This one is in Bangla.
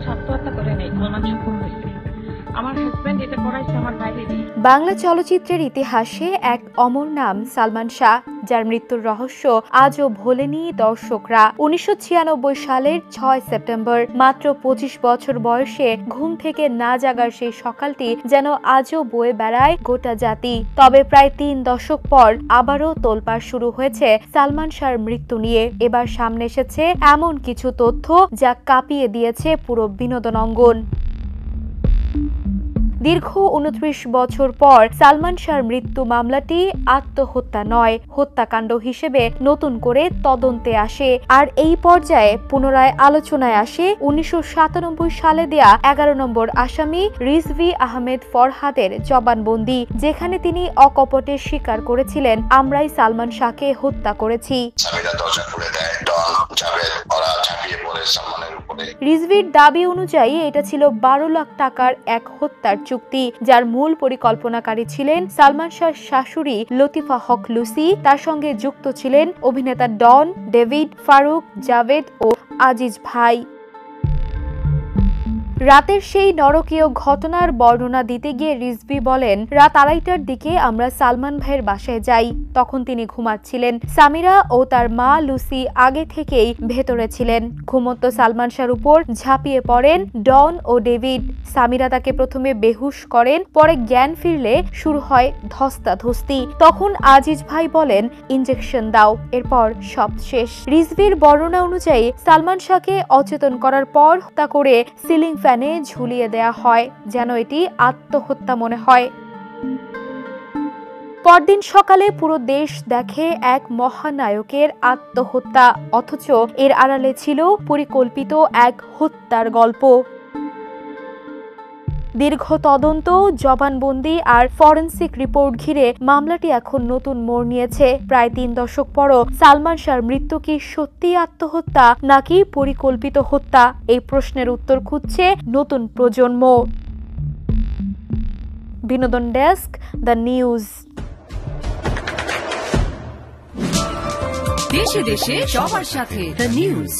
শাহ আত্মহত্যা করে নাই, সালমান শাহ খুন হয়েছে। আমার হাজবেন্ড এটা করাইছে আমার বাইরে দিয়ে। বাংলা চলচ্চিত্রের ইতিহাসে এক অমর নাম সালমান শাহ, যার মৃত্যুর রহস্য আজও ভোলেনি দর্শকরা। 1996 সালের 6 সেপ্টেম্বর মাত্র 25 বছর বয়সে ঘুম থেকে না জাগার সেই সকালটি যেন আজও বয়ে বেড়ায় গোটা জাতি। তবে প্রায় 3 দশক পর আবারও তোলপাড় শুরু হয়েছে সালমান শাহর মৃত্যু নিয়ে। এবার সামনে এসেছে এমন কিছু তথ্য যা কাঁপিয়ে দিয়েছে পুরো বিনোদন অঙ্গন। দীর্ঘ 29 বছর পর সালমান শাহর মৃত্যু মামলাটি আত্মহত্যা নয়, হত্যাকাণ্ড হিসেবে নতুন করে তদন্তে আসে। আর এই পর্যায়ে পুনরায় আলোচনায় আসে 1997 সালে দেয়া 11 নম্বর আসামি রিজভী আহমেদ ফরহাদের জবানবন্দি, যেখানে তিনি অকপটে স্বীকার করেছিলেন, আমরাই সালমান শাহকে হত্যা করেছি। রিজভীর দাবি অনুযায়ী এটা ছিল 12 লাখ টাকার এক হত্যার চুক্তি, যার মূল পরিকল্পনাকারী ছিলেন সালমান শাহর শাশুড়ি লতিফা হক লুসি। তার সঙ্গে যুক্ত ছিলেন অভিনেতা ডন, ডেভিড, ফারুক, জাভেদ ও আজিজ ভাই। রাতের সেই নরকীয় ঘটনার বর্ণনা দিতে গিয়ে রিজভী বলেন, রাত 2:30টার দিকে আমরা সালমান ভাইয়ের বাসায় যাই। তখন তিনি ঘুমাচ্ছিলেন। সামিরা ও তার মা লুসি আগে থেকেই ভেতরে ছিলেন। ঘুমন্ত সালমান শাহর উপর ঝাঁপিয়ে পড়েন ডন ও ডেভিড। সামিরা তাকে প্রথমে বেহুশ করেন, পরে জ্ঞান ফিরলে শুরু হয় ধস্তাধস্তি। তখন আজিজ ভাই বলেন, ইনজেকশন দাও, এরপর সব শেষ। রিজভীর বর্ণনা অনুযায়ী সালমান শাহকে অচেতন করার পর হত্যা করে সিলিং ফ্যানে ঝুলিয়ে দেয়া হয়, যেন এটি আত্মহত্যা মনে হয়। পরদিন সকালে পুরো দেশ দেখে এক মহানায়কের আত্মহত্যা, অথচ এর আড়ালে ছিল পরিকল্পিত এক হত্যার গল্প। দীর্ঘ তদন্ত, জবানবন্দি আর ফরেনসিক রিপোর্ট ঘিরে মামলাটি এখন নতুন মোড় নিয়েছে। প্রায় 3 দশক পরও সালমান শাহর মৃত্যু কি সত্যিই আত্মহত্যা নাকি পরিকল্পিত হত্যা, এই প্রশ্নের উত্তর খুঁজছে নতুন প্রজন্ম। বিনোদন ডেস্ক, দ্য নিউজ। দেশে দেশে সবার সাথে, দ্য নিউজ।